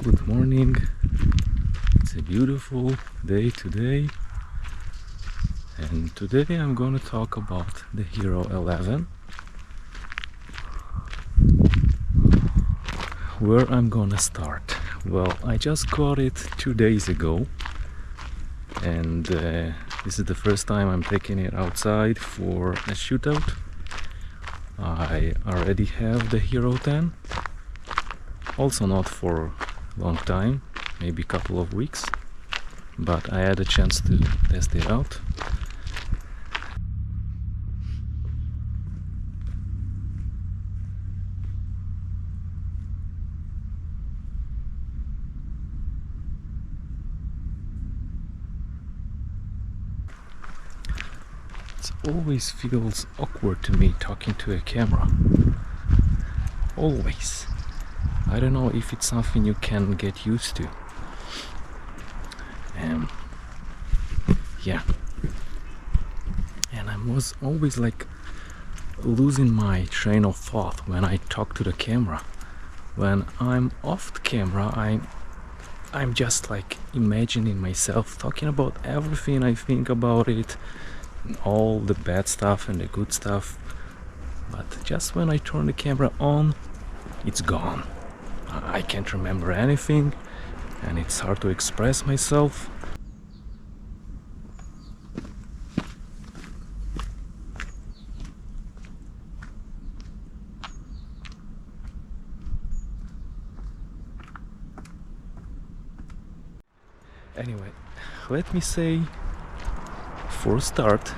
Good morning. It's a beautiful day today, and today I'm going to talk about the Hero 11. Where I'm gonna start? Well, I just got it 2 days ago, and this is the first time I'm taking it outside for a shootout. I already have the Hero 10, also not for a long time, maybe a couple of weeks, but I had a chance to test it out. It always feels awkward to me talking to a camera. Always. I don't know if it's something you can get used to. Yeah. And I was always like losing my train of thought when I talk to the camera. When I'm off the camera, I'm just like imagining myself talking about everything I think about it, all the bad stuff and the good stuff. But just when I turn the camera on, it's gone. I can't remember anything, and it's hard to express myself. Anyway, let me say for a start,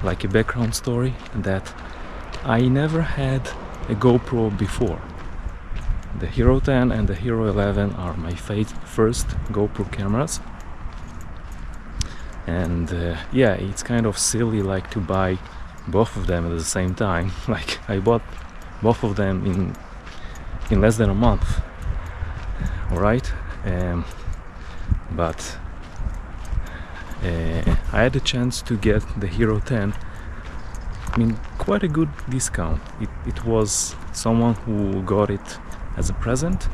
like a background story, that I never had a GoPro before. The Hero 10 and the Hero 11 are my first GoPro cameras, and yeah, it's kind of silly like to buy both of them at the same time. Like I bought both of them in less than a month, alright? But I had a chance to get the Hero 10. I mean, quite a good discount. It was someone who got it as a present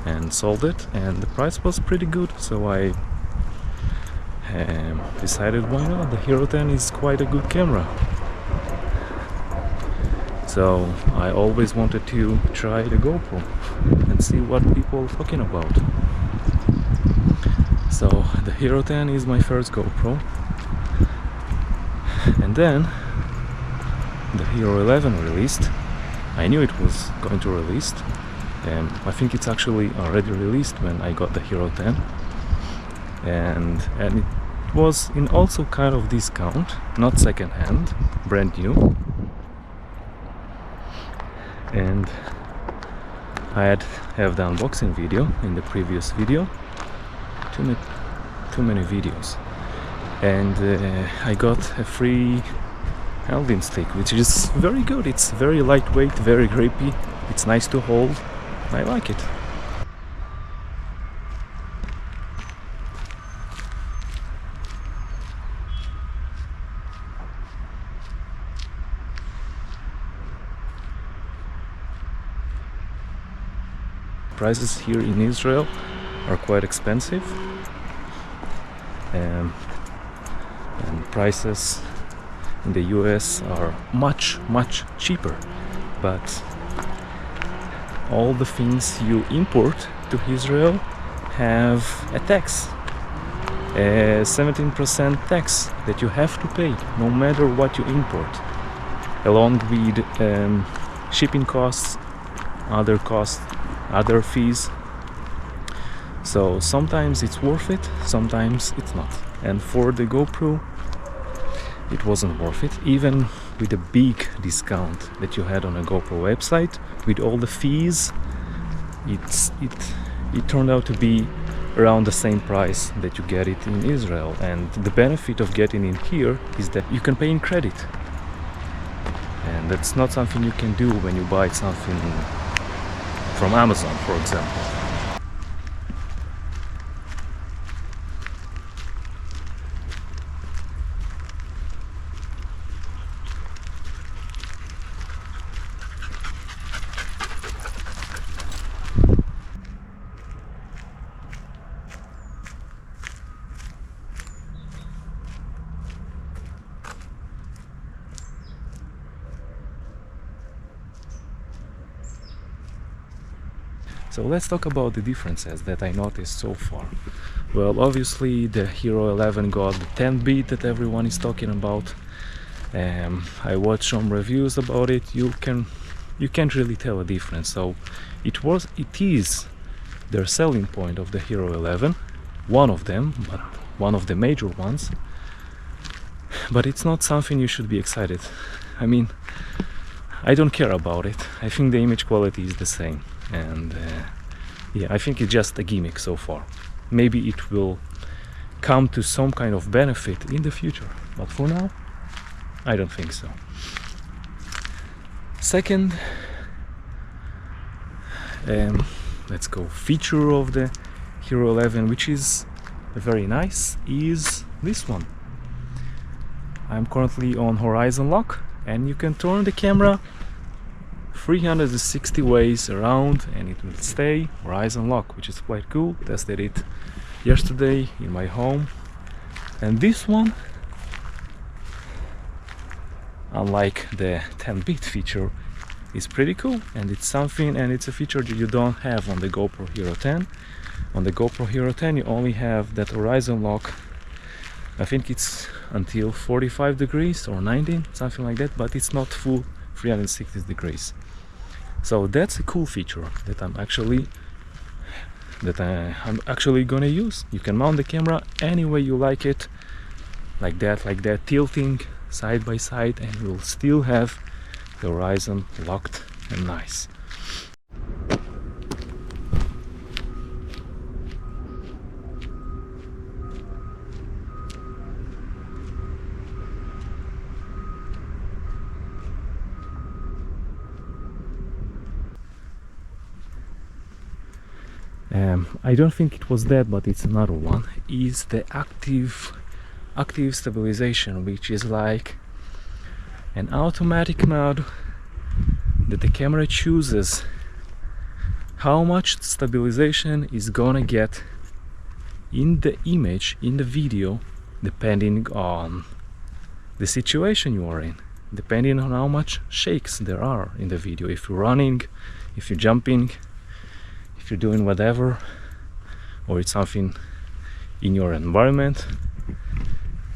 and sold it, and the price was pretty good, so I decided why not. The Hero 10 is quite a good camera, so I always wanted to try the GoPro and see what people are talking about. So the Hero 10 is my first GoPro, and then the Hero 11 released. I knew it was going to release. I think it's actually already released when I got the Hero 10, and it was in also kind of discount, not second hand, brand new. And I have the unboxing video in the previous video. Too many videos, and I got a free holding stick, which is very good. It's very lightweight, very grippy. It's nice to hold. I like it. Prices here in Israel are quite expensive, and prices in the US are much cheaper, but all the things you import to Israel have a tax, a 17% tax that you have to pay no matter what you import, along with shipping costs, other fees. So sometimes it's worth it, sometimes it's not. And for the GoPro, it wasn't worth it, even with a big discount that you had on a GoPro website. With all the fees, it turned out to be around the same price that you get it in Israel. And the benefit of getting it here is that you can pay in credit, and that's not something you can do when you buy something from Amazon, for example. So let's talk about the differences that I noticed so far. Well, obviously the Hero 11 got the 10 beat that everyone is talking about. I watched some reviews about it. You can't really tell a difference. So it is their selling point of the Hero 11, one of them, but one of the major ones. But it's not something you should be excited. I mean, I don't care about it. I think the image quality is the same, and yeah, I think it's just a gimmick so far. Maybe it will come to some kind of benefit in the future, but for now, I don't think so. Second, let's go feature of the Hero 11, which is very nice, is this one. I'm currently on horizon lock, and you can turn the camera 360 ways around and it will stay horizon lock, which is quite cool. Tested it yesterday in my home, and this one, unlike the 10-bit feature, is pretty cool, and it's a feature that you don't have on the GoPro Hero 10. On the GoPro Hero 10 you only have that horizon lock. I think it's until 45 degrees or 19, something like that, but it's not full 360 degrees. So that's a cool feature that I'm actually gonna use. You can mount the camera any way you like it, like that, tilting side by side, and you'll still have the horizon locked and nice. I don't think it was that, but it's another one, is the active stabilization, which is like an automatic mode that the camera chooses how much stabilization is gonna get in the image, in the video, depending on the situation you are in, depending on how much shakes there are in the video. If you're running, if you're jumping, if you're doing whatever, or it's something in your environment,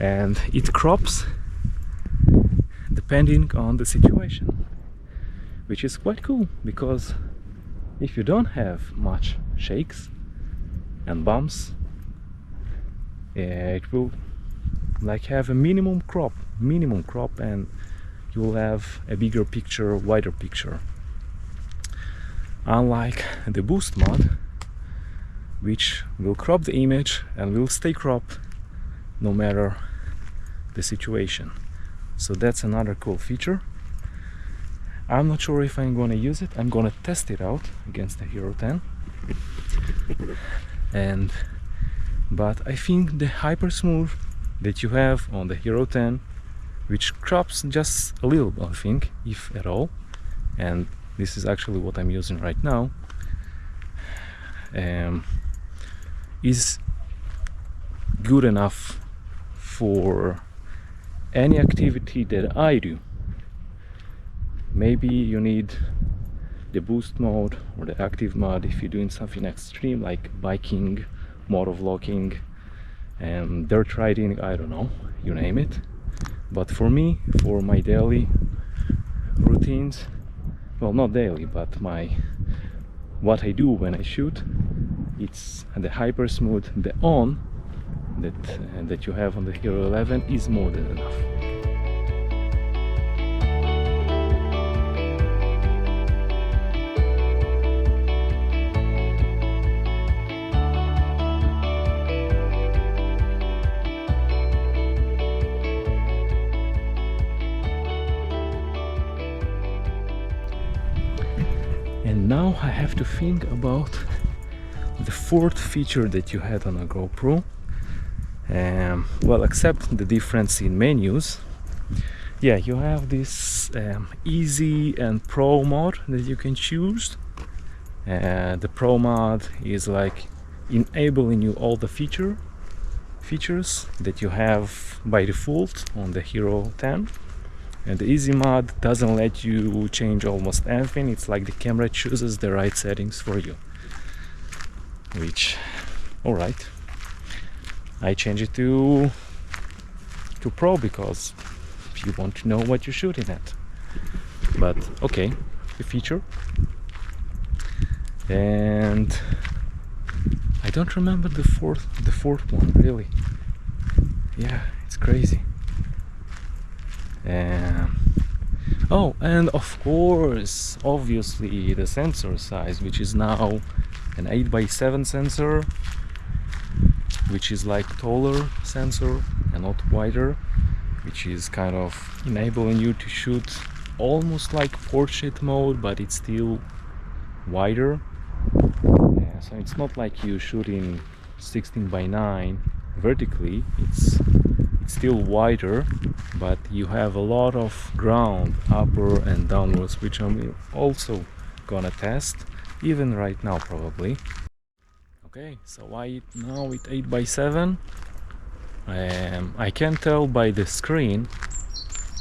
and it crops depending on the situation, which is quite cool, because if you don't have much shakes and bumps, it will like have a minimum crop, and you will have a bigger picture, wider picture, unlike the boost mode, which will crop the image and will stay cropped no matter the situation. So that's another cool feature. I'm not sure if I'm gonna use it. I'm gonna test it out against the Hero 10, but I think the hyper smooth that you have on the Hero 10, which crops just a little, I think, if at all, and this is actually what I'm using right now, is good enough for any activity that I do. Maybe you need the boost mode or the active mode if you're doing something extreme like biking, motovlogging, and dirt riding, I don't know, you name it. But for me, for my daily routines, well, not daily, but what I do when I shoot, it's the hyper smooth, the on that you have on the Hero 11 is more than enough. And now I have to think about the fourth feature that you had on a GoPro. Well, except the difference in menus, yeah, you have this easy and pro mode that you can choose. The pro mode is like enabling you all the features that you have by default on the Hero 10, and the easy mode doesn't let you change almost anything. It's like the camera chooses the right settings for you. which, all right, I change it to Pro because you want to know what you're shooting at. But okay, the feature. And I don't remember the fourth one really. Yeah, it's crazy. Oh, and of course, obviously the sensor size, which is now an 8x7 sensor, which is like taller sensor and not wider, which is kind of enabling you to shoot almost like portrait mode, but it's still wider. So it's not like you shooting 16:9 vertically, it's still wider, but you have a lot of ground upper and downwards, which I'm also gonna test even right now probably. Okay, so now with 8x7, I can tell by the screen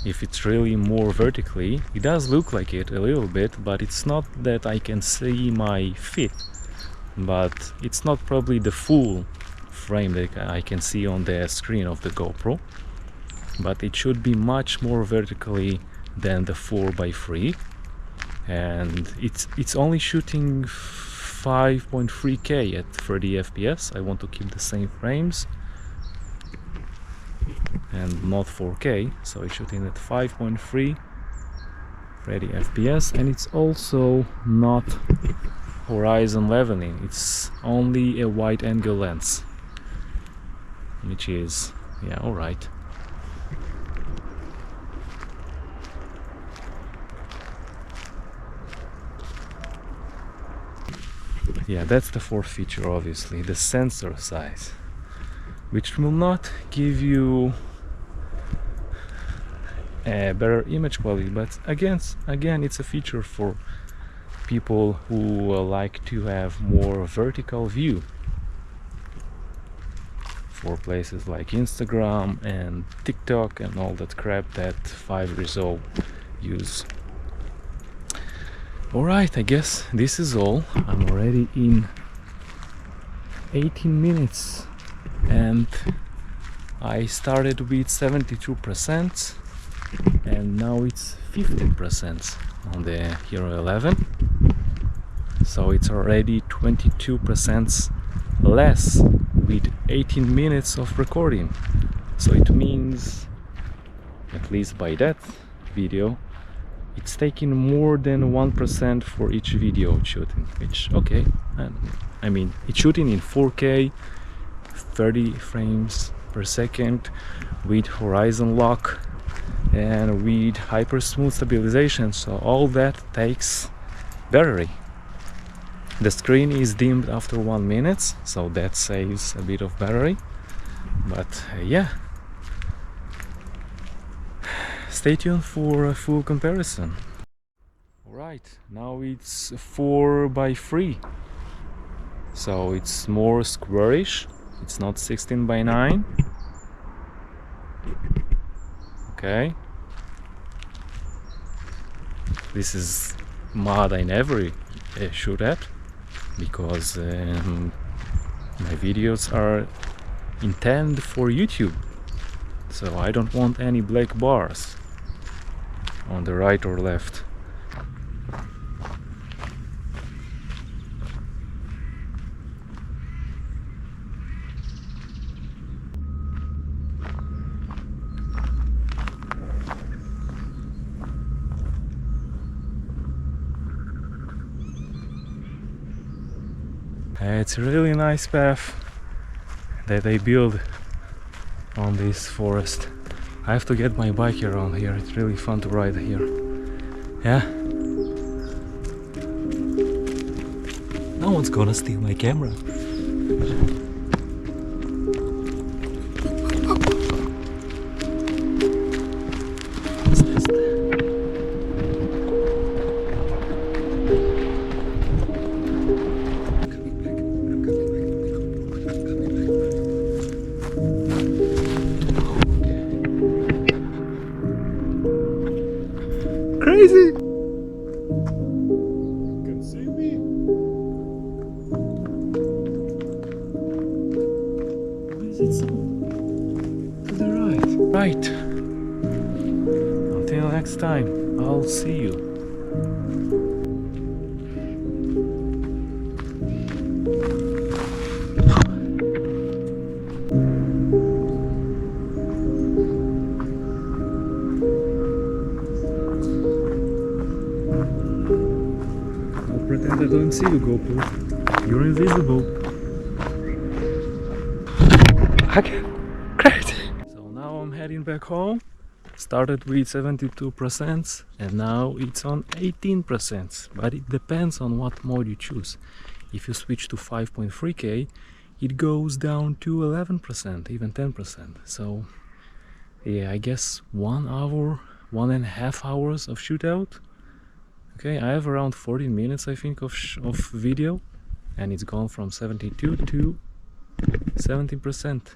if it's really more vertically. It does look like it a little bit, but it's not that I can see my feet, but it's not probably the full frame that I can see on the screen of the GoPro, but it should be much more vertically than the 4x3, and it's only shooting 5.3K at 30 FPS. I want to keep the same frames and not 4K, so it's shooting at 5.3 30 FPS, and it's also not horizon leveling, it's only a wide angle lens, which is, yeah, all right. Yeah, that's the fourth feature, obviously, the sensor size, which will not give you a better image quality, but again, it's a feature for people who like to have more vertical view for places like Instagram and TikTok and all that crap that 5 years old use. Alright, I guess this is all. I'm already in 18 minutes and I started with 72% and now it's 15% on the Hero 11, so it's already 22% less with 18 minutes of recording. So it means, at least by that video, it's taking more than 1% for each video shooting, which, okay, I mean, it's shooting in 4K 30 frames per second with horizon lock and with hyper smooth stabilization, so all that takes battery. The screen is dimmed after 1 minute, so that saves a bit of battery, but yeah, stay tuned for a full comparison. Alright, now it's 4x3, so it's more squarish, it's not 16:9. Okay, this is mode I never shoot at, because my videos are intended for YouTube, so I don't want any black bars on the right or left. It's a really nice path that they build on this forest. I have to get my bike around here, it's really fun to ride here. Yeah? No one's gonna steal my camera. What's this? Crazy! You can see me? Right. Until next time, I'll see you. I'll pretend I don't see you, GoPro. You're invisible. Okay, great. So now I'm heading back home. Started with 72% and now it's on 18%. But it depends on what mode you choose. If you switch to 5.3K, it goes down to 11%, even 10%. So yeah, I guess 1 hour, 1.5 hours of shootout. Okay, I have around 14 minutes, I think, of video, and it's gone from 72 to 17%.